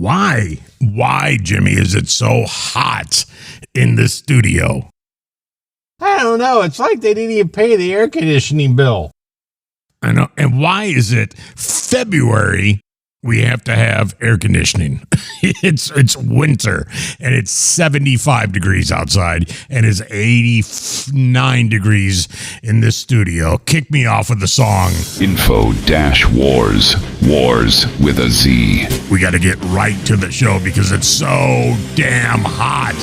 Why, Jimmy, is it so hot in this studio? I don't know. It's like they didn't even pay the air conditioning bill. I know. And why is it February we have to have air conditioning? It's winter, and it's 75 degrees outside, and it's 89 degrees in this studio. Kick me off with the song. Info-Wars. Wars with a Z. We got to get right to the show because it's so damn hot.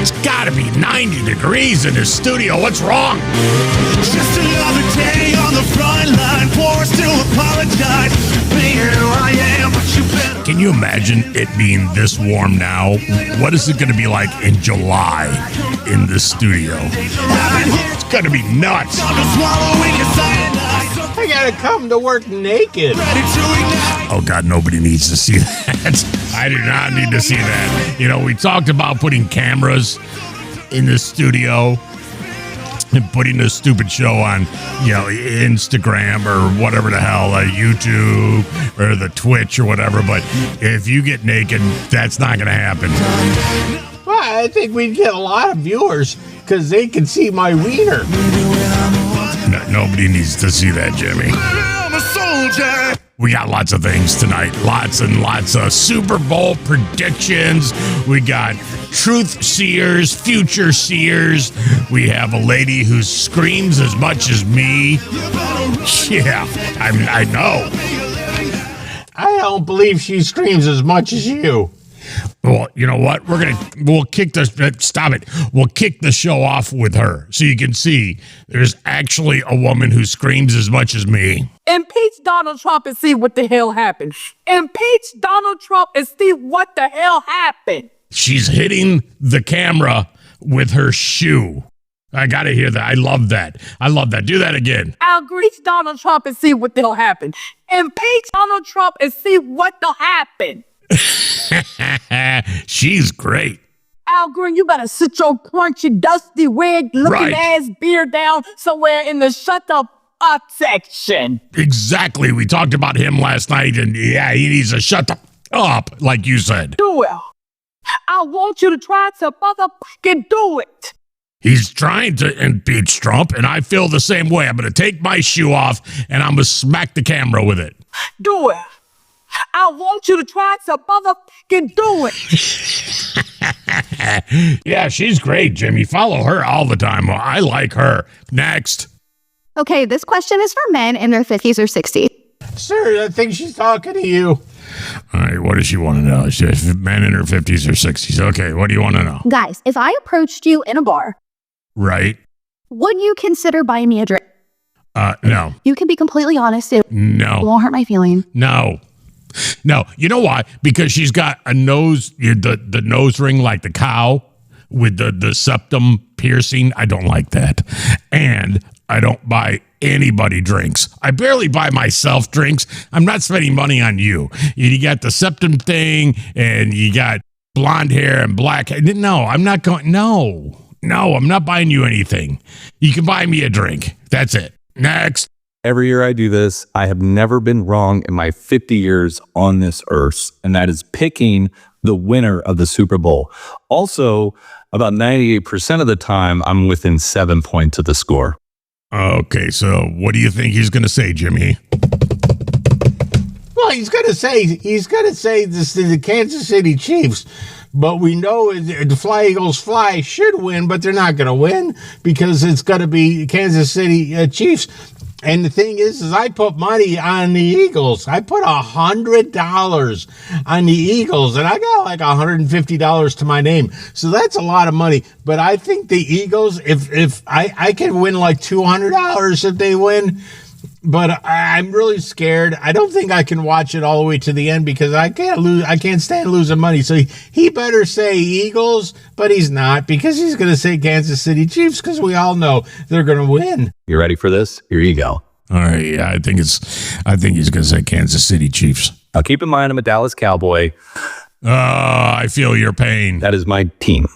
It's got to be 90 degrees in this studio. What's wrong? Just another day on the front line, forced to apologize. Being who I am, but you better. Can you imagine it being this warm now? What is it going to be like in July in this studio? It's going to be nuts. I gotta come to work naked. Oh, God, nobody needs to see that. I do not need to see that. You know, we talked about putting cameras in this studio and putting this stupid show on, you know, Instagram or whatever the hell, YouTube or the Twitch or whatever. But if you get naked, that's not going to happen. Well, I think we'd get a lot of viewers because they can see my wiener. Nobody needs to see that, Jimmy. I'm a soldier. We got lots of things tonight. Lots and lots of Super Bowl predictions. We got truth seers, future seers. We have a lady who screams as much as me. Yeah, I know. I don't believe she screams as much as you. Well, you know what? We'll kick We'll kick the show off with her so you can see there's actually a woman who screams as much as me. Impeach Donald Trump and see what the hell happened. Impeach Donald Trump and see what the hell happened. She's hitting the camera with her shoe. I got to hear that. I love that. Do that again. I'll impeach Donald Trump and see what the hell happened. Impeach Donald Trump and see what the happened. She's great. Al Green, you better sit your crunchy, dusty, wig-looking ass beard down somewhere in the shut the up section. Exactly. We talked about him last night, and yeah, he needs to shut the up, like you said. Do it. I want you to try to motherfucking do it. He's trying to impeach Trump, and I feel the same way. I'm going to take my shoe off, and I'm going to smack the camera with it. Do it. I want you to try to motherfucking do it. Yeah, she's great, Jimmy. Follow her all the time. Well, I like her. Next. Okay, this question is for men in their 50s or 60s. Sir, I think she's talking to you. All right, what does she want to know? She's men in her 50s or 60s. Okay, what do you want to know? Guys, if I approached you in a bar, right, would you consider buying me a drink? No. You can be completely honest. It won't hurt my feelings. No. You know why? Because she's got a nose, the nose ring like the cow with the septum piercing. I don't like that. And I don't buy anybody drinks. I barely buy myself drinks. I'm not spending money on you. You got the septum thing and you got blonde hair and black hair. No, I'm not going. No, I'm not buying you anything. You can buy me a drink. That's it. Next. Every year I do this, I have never been wrong in my 50 years on this earth, and that is picking the winner of the Super Bowl. Also, about 98% of the time, I'm within 7 points of the score. Okay, so what do you think he's going to say, Jimmy? Well, he's going to say this is the Kansas City Chiefs. But we know the Fly Eagles Fly should win, but they're not going to win because it's going to be Kansas City Chiefs. And the thing is I put money on the Eagles. I put $100 on the Eagles, and I got like $150 to my name. So that's a lot of money. But I think the Eagles, if I can win like $200 if they win. But I'm really scared. I don't think I can watch it all the way to the end because I can't lose. I can't stand losing money. So he better say Eagles, but he's not because he's going to say Kansas City Chiefs because we all know they're going to win. You ready for this? Here you go. All right. Yeah, I think he's going to say Kansas City Chiefs. Now keep in mind, I'm a Dallas Cowboy. I feel your pain. That is my team.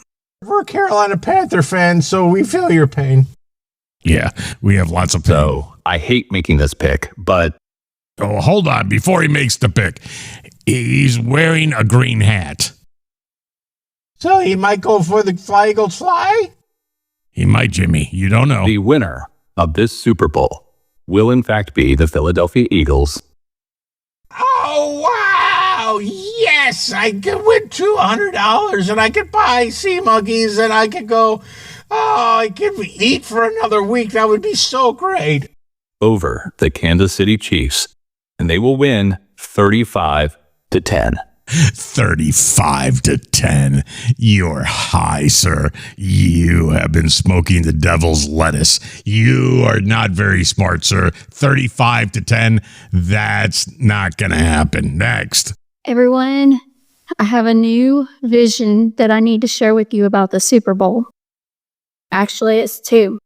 We're a Carolina Panther fans, so we feel your pain. Yeah, we have lots of pain. So I hate making this pick, but... Oh, hold on. Before he makes the pick, He's wearing a green hat. So he might go for the Fly Eagles Fly? He might, Jimmy. You don't know. The winner of this Super Bowl will in fact be the Philadelphia Eagles. Oh, wow. Yes. I could win $200 and I could buy sea monkeys and I could go, I could eat for another week. That would be so great. Over the Kansas City Chiefs, and they will win 35-10. 35-10. You're high, sir. You have been smoking the devil's lettuce. You are not very smart, sir. 35-10. That's not going to happen. Next. Everyone, I have a new vision that I need to share with you about the Super Bowl. Actually, it's two.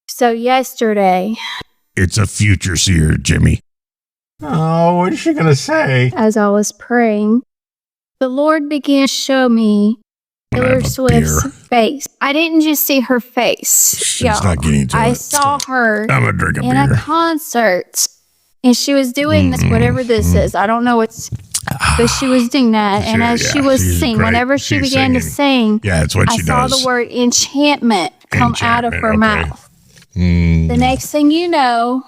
So yesterday, It's a future seer, Jimmy. Oh, what is she going to say? as I was praying, the Lord began to show me I Taylor have a Swift's beer. face. I didn't just see her face. She's not getting to I it. saw her I'm going to drink a in a beer. concert. And she was doing this, whatever this is. I don't know what's, but she was doing that. And as she was she's singing, great. whenever she She's began to singing. sing, Yeah, that's what I she saw does. the word enchantment come out of her Enchantment, okay. mouth. The next thing you know,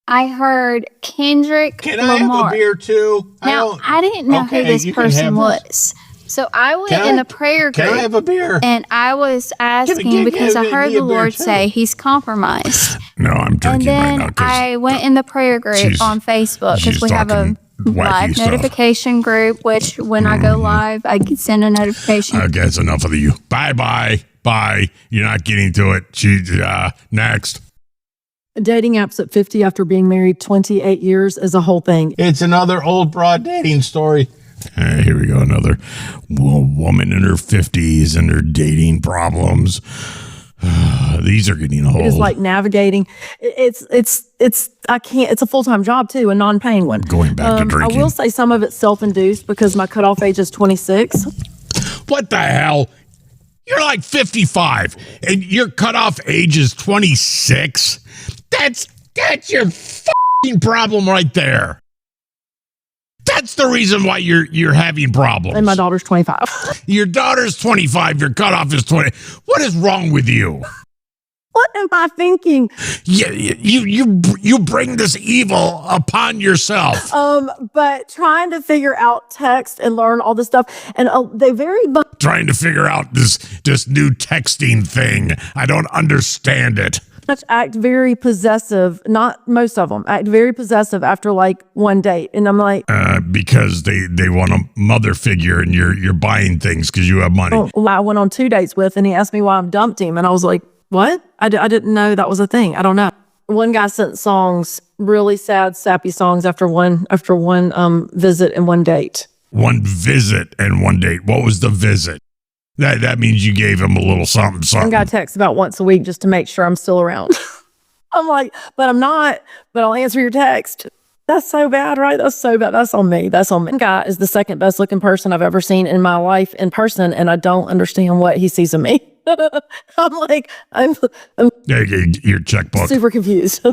I heard Kendrick Can I Lamar. have a beer too? Now, I didn't know Okay, who this you can person have was. So I went Can I- in the prayer Can I group have a beer? and I was asking give because I me heard a the beer Lord too. say he's compromised. No, I'm And drinking right then now because I went in the prayer group she's- on Facebook she's because we have a talking wacky live stuff. notification group, which when I go live, I can send a notification. okay, that's enough of you. Bye. You're not getting to it. Next. Dating apps at 50 after being married 28 years is a whole thing. It's another old broad dating story. Here we go. Another woman in her 50s and her dating problems. These are getting old. It is like navigating. It's I can't. It's a full-time job too, a non-paying one. Going back to I drinking. will say some of it's self-induced because my cutoff age is 26. What the hell? You're like 55 and your cutoff age is 26. That's your fucking problem right there. That's the reason why you're having problems. And my daughter's 25. Your daughter's 25. Your cutoff is 20. What is wrong with you? What am I thinking? You bring this evil upon yourself. But trying to figure out text and learn all this stuff, and they very much Trying to figure out this new texting thing. I don't understand it. act very possessive. Not most of them act very possessive after like one date, and I'm like, Because they want a mother figure and you're buying things because you have money. oh, I went on 2 dates with, and he asked me why I've dumped him, and I was like, what? I didn't know that was a thing. I don't know. One guy sent songs, really sad, sappy songs after one visit and one date. One visit and one date. What was the visit? That means you gave him a little something. One guy texts about once a week just to make sure I'm still around. I'm like, but I'm not, but I'll answer your text. That's so bad, right? That's so bad. That's on me. One guy is the second best looking person I've ever seen in my life in person, and I don't understand what he sees in me. I'm like, I'm Your checkbook. super confused.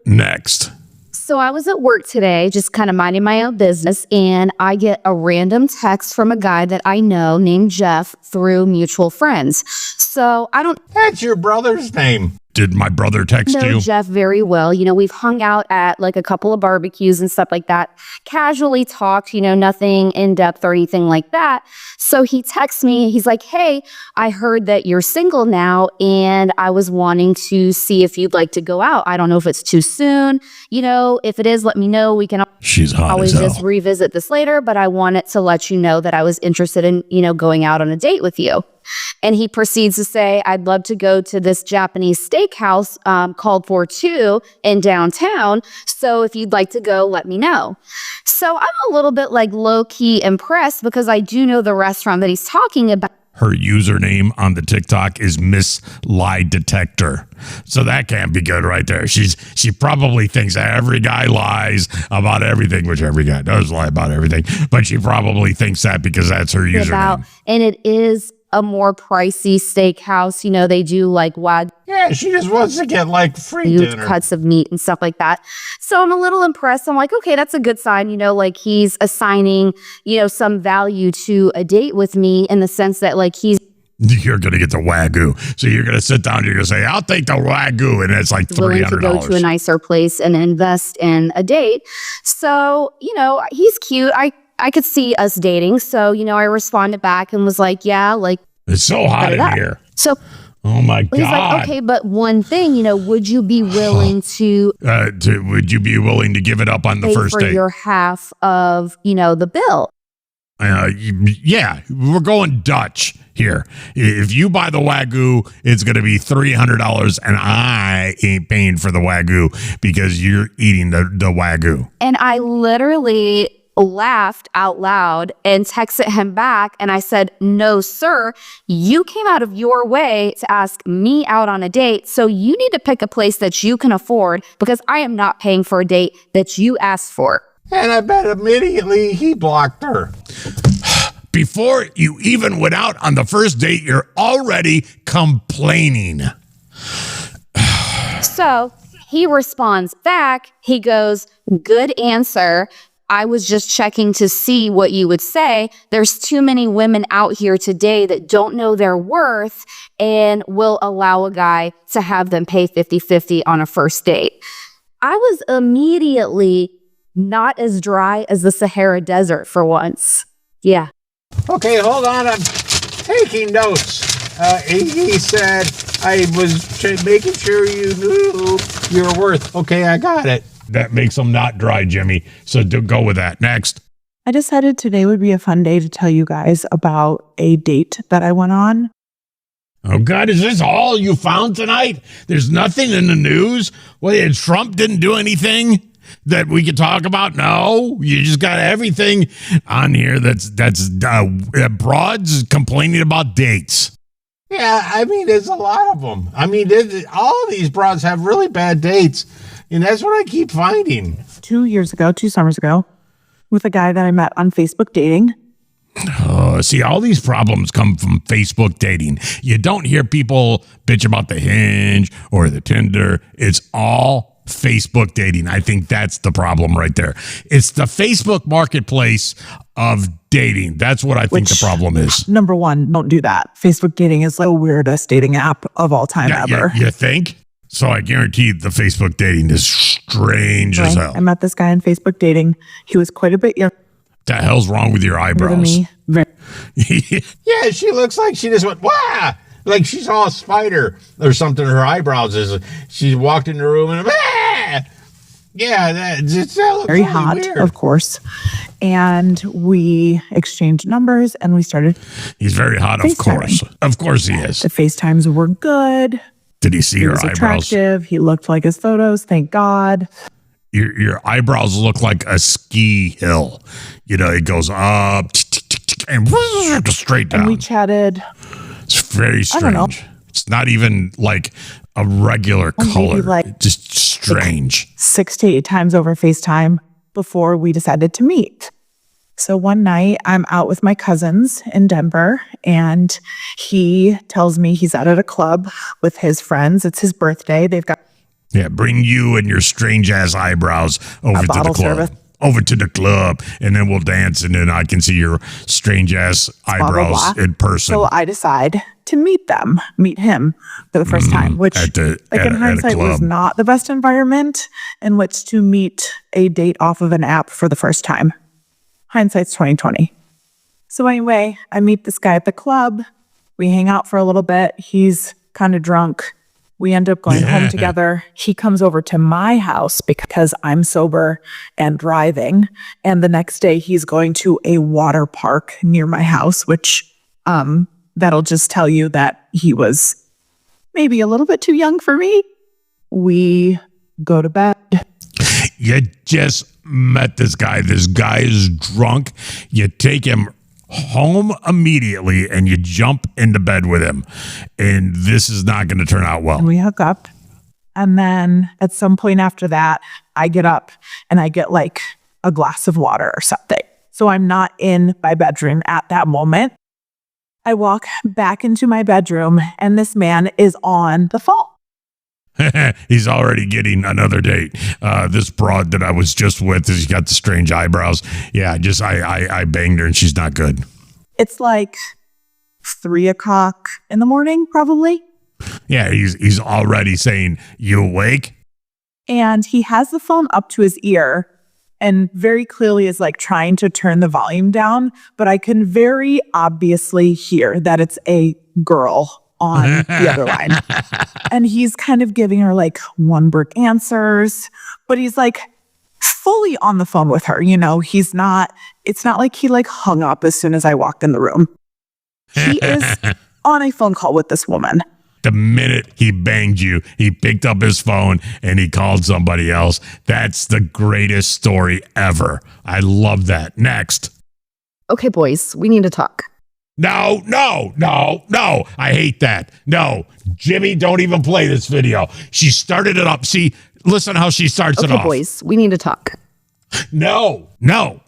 Next. So I was at work today, just kind of minding my own business, and I get a random text from a guy that I know named Jeff through mutual friends. So I don't That's your brother's name. Did my brother text know you? Jeff very well. You know, we've hung out at like a couple of barbecues and stuff like that, casually talked, you know, nothing in depth or anything like that. So he texts me, he's like, hey, I heard that you're single now, and I was wanting to see if you'd like to go out. I don't know if it's too soon. You know, if it is, let me know. We can She's hot always as hell. just revisit this later, but I wanted to let you know that I was interested in, you know, going out on a date with you. And he proceeds to say, I'd love to go to this Japanese steakhouse called 42 in downtown. So if you'd like to go, let me know. So I'm a little bit like low key impressed because I do know the restaurant that he's talking about. Her username on the TikTok is Miss Lie Detector. So that can't be good right there. She probably thinks that every guy lies about everything, which every guy does lie about everything. But she probably thinks that because that's her username. And it is a more pricey steakhouse. You know, they do like wagyu Yeah, she just wants to get like free dinner. cuts of meat and stuff like that. So I'm a little impressed. I'm like, okay, that's a good sign. You know, like he's assigning, you know, some value to a date with me in the sense that like You're going to get the Wagyu. So you're going to sit down and you're going to say, I'll take the Wagyu. And it's like $300. willing to go to a nicer place and invest in a date. So, you know, he's cute. I could see us dating. So, you know, I responded back and was like, yeah, like. It's so hot in here. So. Oh my God. He's like, okay, but one thing, you know, would you be willing to would you be willing to give it up on the pay first for date? your half of, you know, the bill? Yeah, we're going Dutch here. If you buy the Wagyu, it's going to be $300, and I ain't paying for the Wagyu because you're eating the Wagyu. And I literally laughed out loud and texted him back. And I said, no, sir, you came out of your way to ask me out on a date. So you need to pick a place that you can afford because I am not paying for a date that you asked for. And I bet immediately he blocked her. Before you even went out on the first date, you're already complaining. So he responds back. He goes, good answer. I was just checking to see what you would say. There's too many women out here today that don't know their worth and will allow a guy to have them pay 50-50 on a first date. I was immediately not as dry as the Sahara Desert for once. Yeah. Okay, hold on. I'm taking notes. He said, I was making sure you knew your worth. Okay, I got it. That makes them not dry, Jimmy. So go with that. Next. I decided today would be a fun day to tell you guys about a date that I went on. Oh, God, is this all you found tonight? There's nothing in the news? Well, Trump didn't do anything that we could talk about? No, you just got everything on here that's broads complaining about dates. Yeah, I mean, there's a lot of them. I mean, all of these broads have really bad dates, and that's what I keep finding. 2 summers ago, with a guy that I met on Facebook dating. Oh, see, all these problems come from Facebook dating. You don't hear people bitch about the Hinge or the Tinder. It's all Facebook dating. I think that's the problem right there. It's the Facebook marketplace of dating. That's what I think the problem is. Number one, don't do that. Facebook dating is like the weirdest dating app of all time ever. You think? So I guarantee the Facebook dating is strange as hell. I met this guy on Facebook dating. He was quite a bit younger. The hell's wrong with your eyebrows? Yeah, she looks like she just went, wah! Like she saw a spider or something. Her eyebrows is. She walked in the room and, ah! Yeah, that looks very really hot, weird. of course. And we exchanged numbers and we started. He's very hot, of course. Of course he is. The FaceTimes were good. Did he see your eyebrows? Attractive. He looked like his photos. Thank God. Your eyebrows look like a ski hill. You know, it goes up and straight down. And we chatted. It's very strange. I don't know. It's not even like a regular color. Like, just strange. 6 to 8 times over FaceTime before we decided to meet. So one night I'm out with my cousins in Denver and he tells me he's out at a club with his friends. It's his birthday. They've got bring you and your strange ass eyebrows over to the club. Service. Over to the club, and then we'll dance, and then I can see your strange ass eyebrows blah, blah, blah. in person. So I decide to meet him for the first time, which in hindsight was not the best environment in which to meet a date off of an app for the first time. Hindsight's 2020. So anyway, I meet this guy at the club. We hang out for a little bit. He's kind of drunk. We end up going home together. He comes over to my house because I'm sober and driving. And the next day he's going to a water park near my house, which that'll just tell you that he was maybe a little bit too young for me. We go to bed. You just met this guy. This guy is drunk. You take him home immediately and you jump into bed with him, and this is not going to turn out well. And we hook up, and then at some point after that I get up and I get like a glass of water or something. So I'm not in my bedroom at that moment. I walk back into my bedroom and this man is on the phone. He's already getting another date. This broad that I was just with, she's got the strange eyebrows. Yeah, I banged her and she's not good. It's like 3 o'clock in the morning, probably. Yeah, he's already saying, "You awake?" And he has the phone up to his ear and very clearly is like trying to turn the volume down, but I can very obviously hear that it's a girl on the other line. And he's kind of giving her like one-word answers, but he's like fully on the phone with her. It's not like he like hung up as soon as I walked in the room. He is on a phone call with this woman. The minute he banged you, he picked up his phone and he called somebody else. That's the greatest story ever. I love that. Next. Okay, boys, we need to talk. No. I hate that. No, Jimmy, don't even play this video. She started it up. See, listen how she starts it off. Okay, boys, we need to talk. No,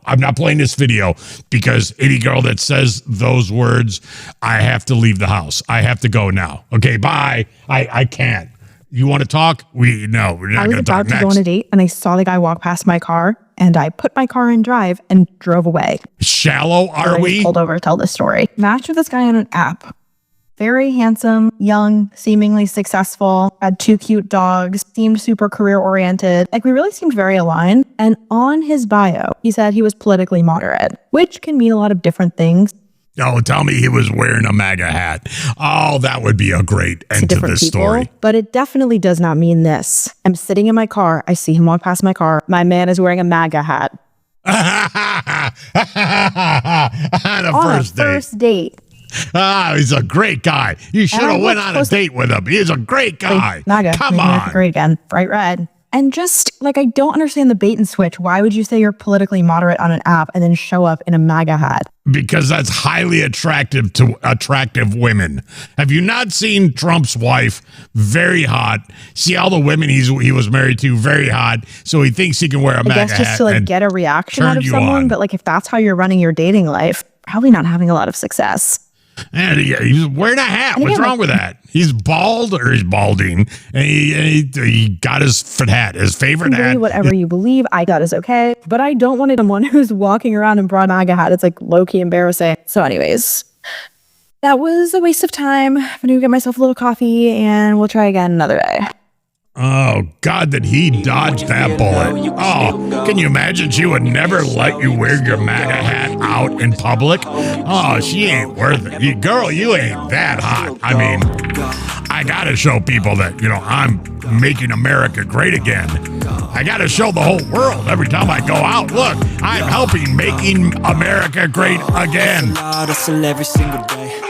I'm not playing this video because any girl that says those words, I have to leave the house. I have to go now. Okay, bye. I can't. You want to talk? We're not going to talk. I was about to go on a date and I saw the guy walk past my car and I put my car in drive and drove away. Shallow, are we? Pulled over to tell this story. Matched with this guy on an app. Very handsome, young, seemingly successful, had 2 cute dogs, seemed super career-oriented. Like, we really seemed very aligned. And on his bio, he said he was politically moderate, which can mean a lot of different things. Oh, tell me he was wearing a MAGA hat. Oh, that would be a great end to this story. But it definitely does not mean this. I'm sitting in my car. I see him walk past my car. My man is wearing a MAGA hat. On a first date. He's a great guy. You should have went on a date with him. He's a great guy. MAGA. Come on. Great again. Bright red. And just like, I don't understand the bait and switch. Why would you say you're politically moderate on an app and then show up in a MAGA hat? Because that's highly attractive to attractive women. Have you not seen Trump's wife? Very hot. See all the women he was married to? Very hot. So he thinks he can wear a MAGA hat. I guess just to like get a reaction out of someone. But like, if that's how you're running your dating life, probably not having a lot of success. And he's wearing a hat. What's wrong with that? He's bald or he's balding, and he got his hat, his favorite hat. Whatever you believe, I thought is okay. But I don't want someone who's walking around in broad MAGA hat. It's like low-key embarrassing. So anyways, that was a waste of time. I'm going to get myself a little coffee, and we'll try again another day. Oh, God, did he dodge that bullet? Oh, can you imagine? She would never let you wear your MAGA hat out in public. Oh, she ain't worth it. Girl, you ain't that hot. I mean, I got to show people that, I'm making America great again. I got to show the whole world every time I go out. Look, I'm helping making America great again. Every single day.